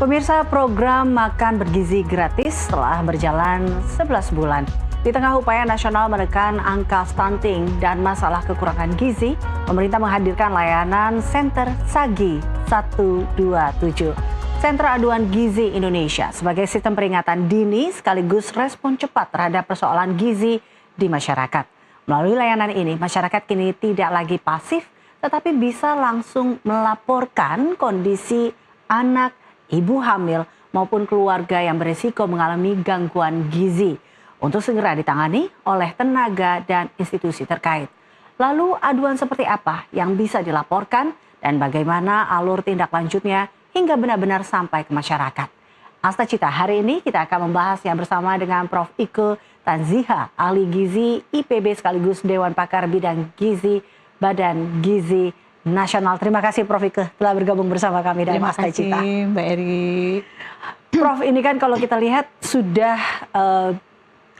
Pemirsa, program makan bergizi gratis telah berjalan 11 bulan. Di tengah upaya nasional menekan angka stunting dan masalah kekurangan gizi, pemerintah menghadirkan layanan Senter SAGI 127. Sentra Aduan Gizi Indonesia sebagai sistem peringatan dini sekaligus respon cepat terhadap persoalan gizi di masyarakat. Melalui layanan ini, masyarakat kini tidak lagi pasif, tetapi bisa langsung melaporkan kondisi anak, ibu hamil, maupun keluarga yang berisiko mengalami gangguan gizi untuk segera ditangani oleh tenaga dan institusi terkait. Lalu aduan seperti apa yang bisa dilaporkan dan bagaimana alur tindak lanjutnya hingga benar-benar sampai ke masyarakat. Asta Cita, hari ini kita akan membahasnya bersama dengan Prof. Ike Tanziha, ahli gizi IPB sekaligus Dewan Pakar Bidang Gizi Badan Gizi Nasional. Terima kasih Prof. Ike telah bergabung bersama kami dalam Asta Cita. Terima kasih Mbak Eri. Prof, ini kan kalau kita lihat sudah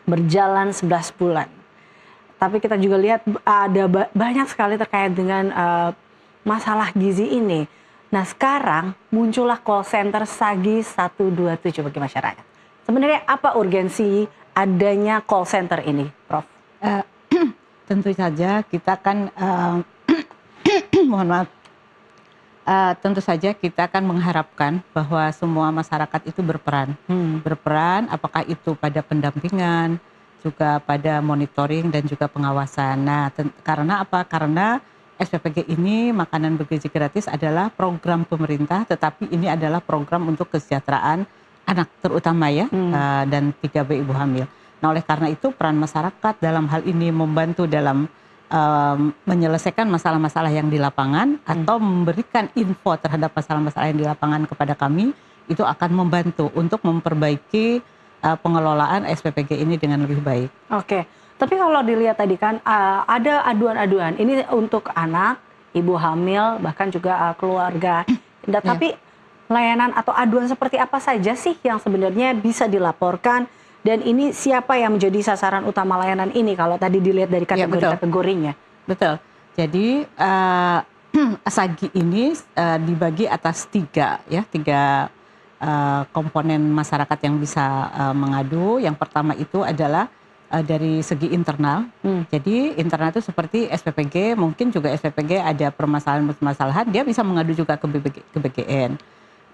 berjalan 11 bulan. Tapi kita juga lihat ada banyak sekali terkait dengan masalah gizi ini. Nah sekarang muncullah call center SAGI 127 bagi masyarakat. Sebenarnya apa urgensi adanya call center ini, Prof? Tentu saja kita kan mohon maaf. Tentu saja kita akan mengharapkan bahwa semua masyarakat itu berperan. Berperan apakah itu pada pendampingan, juga pada monitoring dan juga pengawasan. Nah, karena apa? Karena SPPG ini makanan bergizi gratis adalah program pemerintah, tetapi ini adalah program untuk kesejahteraan anak terutama ya, dan 3B ibu hamil. Nah, oleh karena itu peran masyarakat dalam hal ini membantu dalam menyelesaikan masalah-masalah yang di lapangan atau memberikan info terhadap masalah-masalah yang di lapangan kepada kami, itu akan membantu untuk memperbaiki pengelolaan SPPG ini dengan lebih baik. Oke, tapi kalau dilihat tadi kan ada aduan-aduan, ini untuk anak, ibu hamil, bahkan juga keluarga. Tapi layanan atau aduan seperti apa saja sih yang sebenarnya bisa dilaporkan? Dan ini siapa yang menjadi sasaran utama layanan ini kalau tadi dilihat dari kategori-kategorinya? Betul. Jadi SAGI ini dibagi atas tiga komponen masyarakat yang bisa mengadu. Yang pertama itu adalah dari segi internal. Jadi internal itu seperti SPPG, mungkin juga SPPG ada permasalahan-permasalahan, dia bisa mengadu juga ke BGN.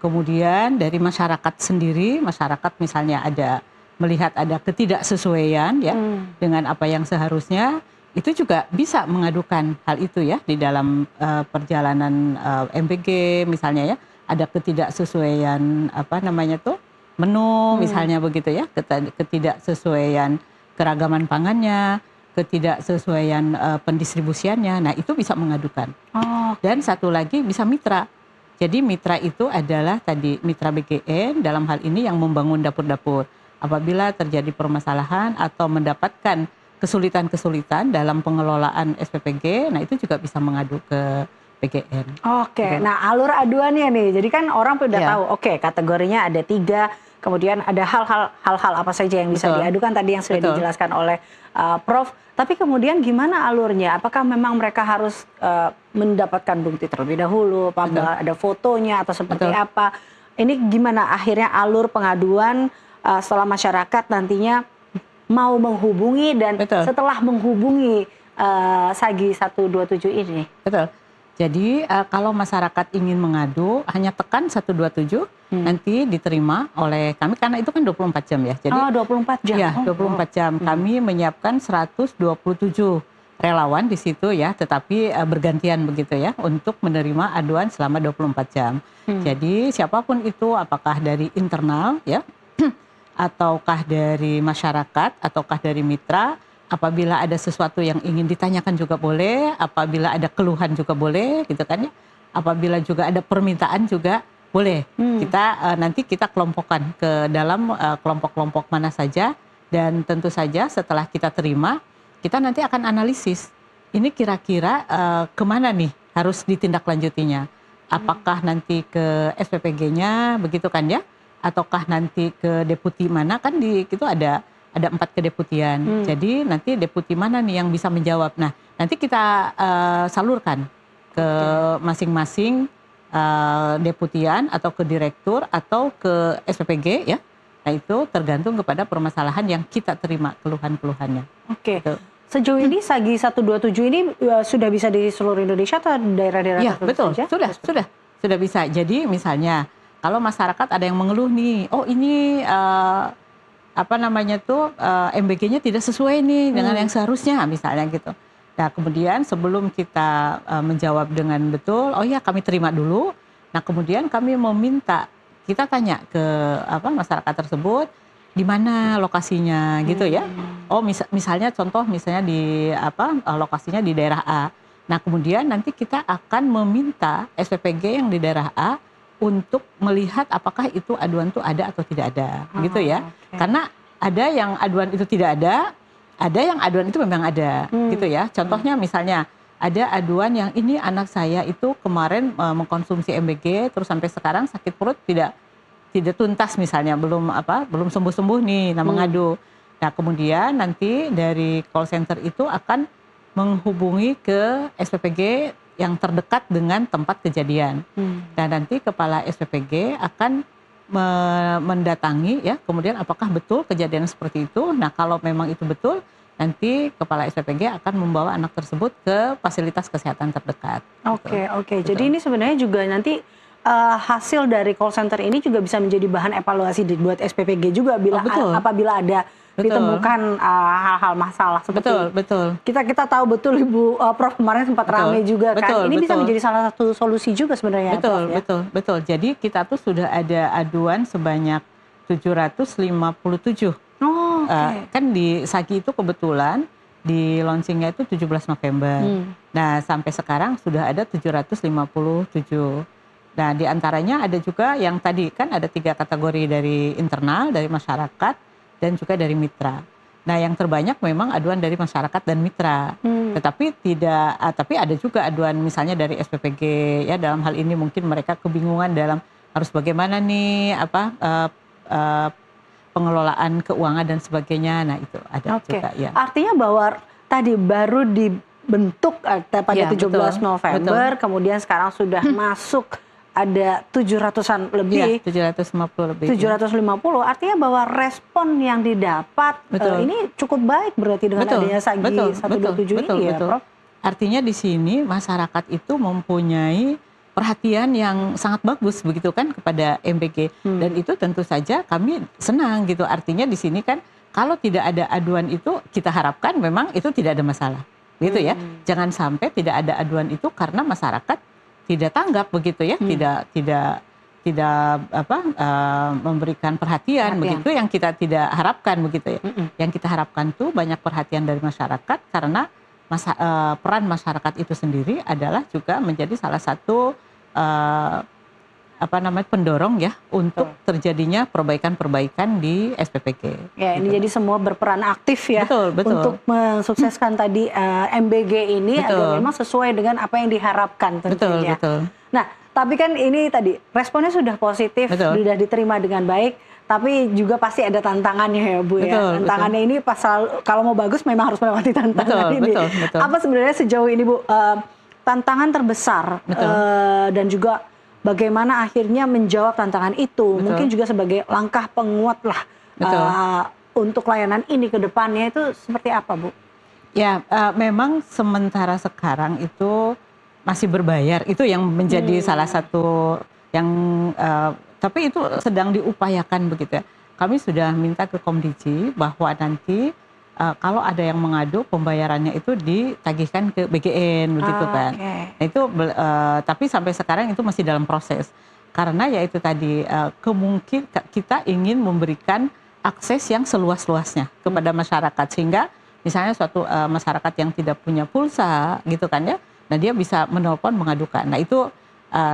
Kemudian dari masyarakat sendiri, masyarakat misalnya melihat ada ketidaksesuaian ya dengan apa yang seharusnya, itu juga bisa mengadukan hal itu ya di dalam perjalanan MBG misalnya ya, ada ketidaksesuaian menu misalnya begitu ya, ketidaksesuaian keragaman pangannya, ketidaksesuaian pendistribusiannya. Nah, itu bisa mengadukan. Dan satu lagi bisa mitra. Jadi mitra itu adalah tadi mitra BGN dalam hal ini yang membangun dapur-dapur. Apabila terjadi permasalahan atau mendapatkan kesulitan-kesulitan dalam pengelolaan SPPG, nah itu juga bisa mengadu ke BGN. Oke, nah alur aduannya nih, jadi kan orang sudah tahu, kategorinya ada 3, kemudian ada hal-hal apa saja yang bisa diadukan tadi yang sudah dijelaskan oleh Prof. Tapi kemudian gimana alurnya? Apakah memang mereka harus mendapatkan bukti terlebih dahulu, ada fotonya atau seperti apa? Ini gimana akhirnya alur pengaduan setelah masyarakat nantinya mau menghubungi dan setelah menghubungi SAGI 127 ini? Betul. Jadi kalau masyarakat ingin mengadu hanya tekan 127 nanti diterima oleh kami karena itu kan 24 jam ya. Jadi 24 jam. Ya, 24 jam. Kami menyiapkan 127 relawan di situ ya, tetapi bergantian begitu ya untuk menerima aduan selama 24 jam. Jadi siapapun itu, apakah dari internal ya, ataukah dari masyarakat, ataukah dari mitra, apabila ada sesuatu yang ingin ditanyakan juga boleh, apabila ada keluhan juga boleh, gitu kan ya. Apabila juga ada permintaan juga boleh. Nanti kita kelompokkan ke dalam kelompok-kelompok mana saja, dan tentu saja setelah kita terima, kita nanti akan analisis. Ini kira-kira kemana nih harus ditindaklanjutinya? Apakah nanti ke SPPG-nya, begitu kan ya? Ataukah nanti ke deputi mana, kan itu ada 4 kedeputian. Jadi nanti deputi mana nih yang bisa menjawab. Nah, nanti kita salurkan ke masing-masing deputian atau ke direktur atau ke SPPG ya. Nah itu tergantung kepada permasalahan yang kita terima keluhan-keluhannya. Oke. Gitu. Sejauh ini Sagi 127 ini sudah bisa di seluruh Indonesia atau daerah-daerah Iya betul, saja? sudah bisa. Jadi misalnya kalau masyarakat ada yang mengeluh nih, oh ini MBG-nya tidak sesuai nih dengan yang seharusnya misalnya gitu. Nah kemudian sebelum kita menjawab dengan betul, oh ya kami terima dulu. Nah kemudian kami meminta, kita tanya ke masyarakat tersebut, di mana lokasinya gitu ya. Oh misalnya di lokasinya di daerah A. Nah kemudian nanti kita akan meminta SPPG yang di daerah A untuk melihat apakah itu aduan itu ada atau tidak ada gitu ya. Okay. Karena ada yang aduan itu tidak ada yang aduan itu memang ada gitu ya. Contohnya misalnya ada aduan yang ini anak saya itu kemarin mengkonsumsi MBG terus sampai sekarang sakit perut tidak tuntas misalnya, belum sembuh-sembuh nih, nah mengadu. Nah kemudian nanti dari call center itu akan menghubungi ke SPPG yang terdekat dengan tempat kejadian. Dan nanti kepala SPPG akan mendatangi ya, kemudian apakah betul kejadian seperti itu. Nah kalau memang itu betul, nanti kepala SPPG akan membawa anak tersebut ke fasilitas kesehatan terdekat. Oke. Jadi ini sebenarnya juga nanti hasil dari call center ini juga bisa menjadi bahan evaluasi buat SPPG juga apabila ada ditemukan hal-hal masalah seperti betul. Kita tahu betul Ibu Prof kemarin sempat ramai juga kan. Ini bisa menjadi salah satu solusi juga sebenarnya. Betul. Jadi kita tuh sudah ada aduan sebanyak 757. Kan di Sagi itu kebetulan di launchingnya itu 17 November. Nah sampai sekarang sudah ada 757. Nah di antaranya ada juga yang tadi kan ada 3 kategori dari internal, dari masyarakat, dan juga dari mitra. Nah yang terbanyak memang aduan dari masyarakat dan mitra. Tapi ada juga aduan misalnya dari SPPG ya, dalam hal ini mungkin mereka kebingungan dalam harus bagaimana nih pengelolaan keuangan dan sebagainya. Nah itu ada juga ya. Artinya bahwa tadi baru dibentuk pada 17 November, kemudian sekarang sudah masuk ada 700-an lebih. 750 lebih. 750, artinya bahwa respon yang didapat ini cukup baik berarti dengan adanya Sagi 127 ini ya, Prof? Artinya di sini masyarakat itu mempunyai perhatian yang sangat bagus begitu kan kepada MBG. Dan itu tentu saja kami senang gitu. Artinya di sini kan kalau tidak ada aduan itu, kita harapkan memang itu tidak ada masalah. Gitu ya. Jangan sampai tidak ada aduan itu karena masyarakat tidak tanggap begitu ya, tidak memberikan perhatian begitu, yang kita tidak harapkan begitu ya. Yang kita harapkan tuh banyak perhatian dari masyarakat, karena peran masyarakat itu sendiri adalah juga menjadi salah satu pendorong ya untuk terjadinya perbaikan-perbaikan di SPPG. Ya, ini jadi semua berperan aktif ya. Betul. Untuk mensukseskan tadi MBG ini agar memang sesuai dengan apa yang diharapkan tentunya. Betul. Nah, tapi kan ini tadi responnya sudah positif, sudah diterima dengan baik, tapi juga pasti ada tantangannya ya Bu ya. Tantangannya ini kalau mau bagus memang harus melewati tantangan ini. Betul. Apa sebenarnya sejauh ini Bu tantangan terbesar dan juga bagaimana akhirnya menjawab tantangan itu, mungkin juga sebagai langkah penguat lah untuk layanan ini ke depannya itu seperti apa Bu? Ya, memang sementara sekarang itu masih berbayar, itu yang menjadi salah satu yang, tapi itu sedang diupayakan begitu ya. Kami sudah minta ke Komdiji bahwa nanti kalau ada yang mengadu, pembayarannya itu ditagihkan ke BGN begitu kan. Nah, itu tapi sampai sekarang itu masih dalam proses. Karena ya itu tadi kemungkinan kita ingin memberikan akses yang seluas-luasnya kepada masyarakat, sehingga misalnya suatu masyarakat yang tidak punya pulsa gitu kan ya, nah dia bisa menelpon mengadukan. Nah itu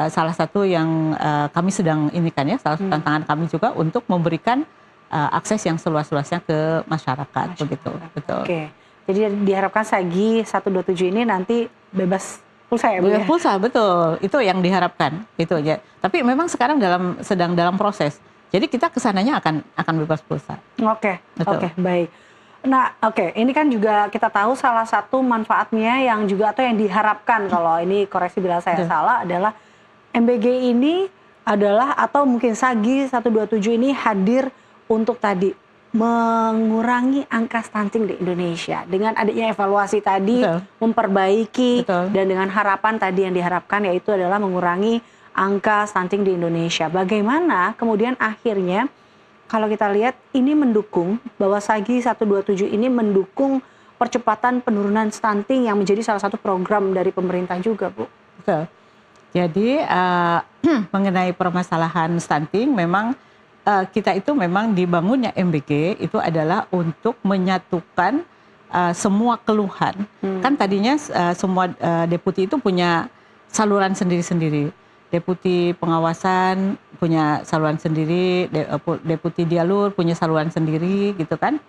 salah satu yang kami sedang ini kan ya, salah satu tantangan kami juga untuk memberikan akses yang seluas-luasnya ke masyarakat begitu. Betul. Oke. Jadi diharapkan Sagi 127 ini nanti bebas pulsa ya Bu? Bebas pulsa, betul. Itu yang diharapkan. Itu aja. Tapi memang sekarang sedang dalam proses. Jadi kita kesananya akan bebas pulsa. Oke, baik. Nah, ini kan juga kita tahu salah satu manfaatnya yang juga atau yang diharapkan, kalau ini koreksi bila saya salah, adalah MBG ini adalah atau mungkin SAGI 127 ini hadir untuk tadi mengurangi angka stunting di Indonesia dengan adanya evaluasi tadi, Betul. memperbaiki, Betul. dan dengan harapan tadi yang diharapkan yaitu adalah mengurangi angka stunting di Indonesia. Bagaimana kemudian akhirnya kalau kita lihat ini mendukung bahwa SAGI 127 ini mendukung percepatan penurunan stunting yang menjadi salah satu program dari pemerintah juga, Bu. Betul. Jadi mengenai permasalahan stunting memang kita itu memang dibangunnya MBG itu adalah untuk menyatukan semua keluhan. Kan tadinya semua deputi itu punya saluran sendiri-sendiri. Deputi pengawasan punya saluran sendiri, deputi dialur punya saluran sendiri gitu kan.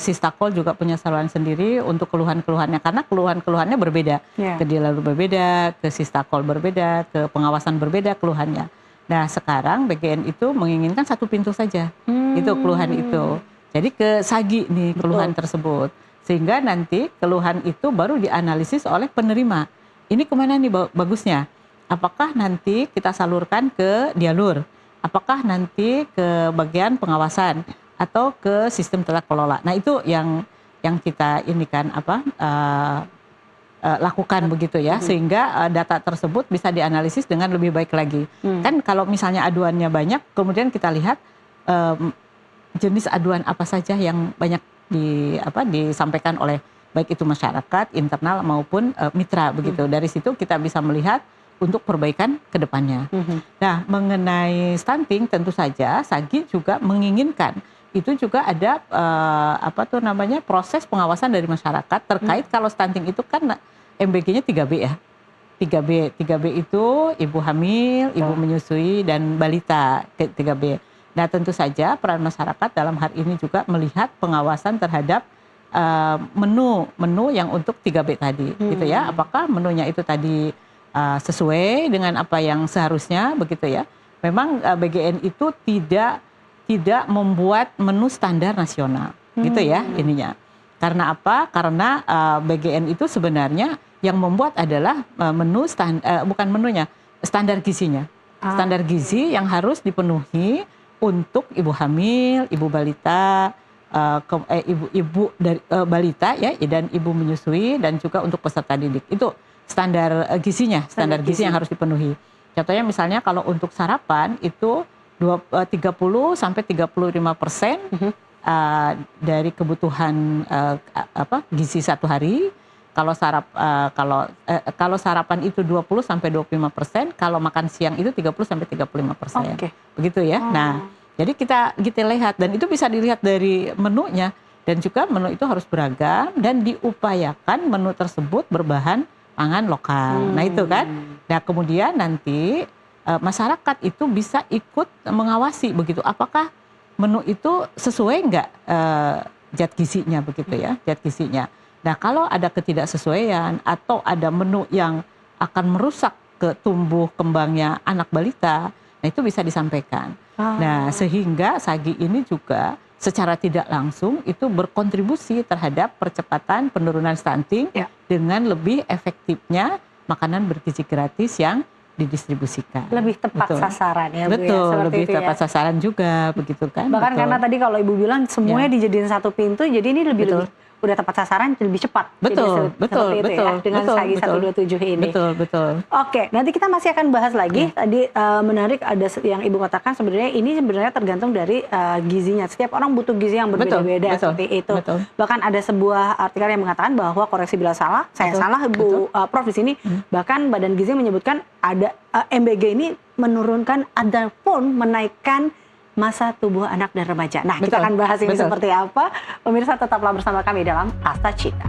Sistakol juga punya saluran sendiri untuk keluhan-keluhannya karena keluhan-keluhannya berbeda. Ke dialur berbeda, ke sistakol berbeda, ke pengawasan berbeda keluhannya. Nah sekarang BGN itu menginginkan satu pintu saja, itu keluhan itu. Jadi ke SAGI nih keluhan tersebut. Sehingga nanti keluhan itu baru dianalisis oleh penerima. Ini kemana nih bagusnya? Apakah nanti kita salurkan ke dialur? Apakah nanti ke bagian pengawasan? Atau ke sistem tata kelola. Nah itu yang kita ini kan lakukan begitu ya, sehingga data tersebut bisa dianalisis dengan lebih baik lagi. Kan kalau misalnya aduannya banyak, kemudian kita lihat jenis aduan apa saja yang banyak disampaikan oleh baik itu masyarakat, internal maupun mitra begitu. Dari situ kita bisa melihat untuk perbaikan ke depannya. Nah mengenai stunting tentu saja SAGI juga menginginkan itu juga ada proses pengawasan dari masyarakat terkait kalau stunting itu kan MBG-nya 3B ya. 3B itu ibu hamil, ibu menyusui dan balita 3B. Nah, tentu saja peran masyarakat dalam hal ini juga melihat pengawasan terhadap menu yang untuk 3B tadi gitu ya. Apakah menunya itu tadi sesuai dengan apa yang seharusnya begitu ya. Memang BGN itu tidak membuat menu standar nasional, gitu ya ininya. Karena apa? Karena BGN itu sebenarnya yang membuat adalah bukan menunya, standar gizinya. Standar gizi yang harus dipenuhi untuk ibu hamil, ibu balita, ibu dari balita ya, dan ibu menyusui dan juga untuk peserta didik. Itu standar gizinya, standar gizi yang harus dipenuhi. Contohnya misalnya kalau untuk sarapan itu 30-35% dari kebutuhan gizi satu hari. Kalau sarapan itu 20-25%, kalau makan siang itu 30-35%. Begitu ya. Nah, jadi kita lihat dan itu bisa dilihat dari menunya dan juga menu itu harus beragam dan diupayakan menu tersebut berbahan pangan lokal. Nah, itu kan. Nah, kemudian nanti masyarakat itu bisa ikut mengawasi begitu apakah menu itu sesuai nggak zat gizinya begitu ya, zat gizinya. Nah kalau ada ketidaksesuaian atau ada menu yang akan merusak ke tumbuh kembangnya anak balita, nah itu bisa disampaikan. Nah sehingga SAGI ini juga secara tidak langsung itu berkontribusi terhadap percepatan penurunan stunting dengan lebih efektifnya makanan bergizi gratis yang didistribusikan. Lebih tepat sasaran ya Bu. Betul, ya, lebih tepat sasaran juga begitu kan. Bahkan karena tadi kalau Ibu bilang semuanya dijadiin satu pintu, jadi ini lebih udah tepat sasaran, lebih cepat. Betul, betul, ya, dengan SAGI 127 ini. Betul. Oke, nanti kita masih akan bahas lagi. Tadi menarik ada yang Ibu katakan sebenarnya ini sebenarnya tergantung dari gizinya. Setiap orang butuh gizi yang berbeda-beda seperti itu. Bahkan ada sebuah artikel yang mengatakan bahwa koreksi bila salah, saya salah Bu Prof di sini. Bahkan Badan Gizi menyebutkan ada MBG ini menurunkan ataupun menaikkan masa tubuh anak dan remaja. Nah, kita akan bahas ini seperti apa. Pemirsa tetaplah bersama kami dalam Asta Cita.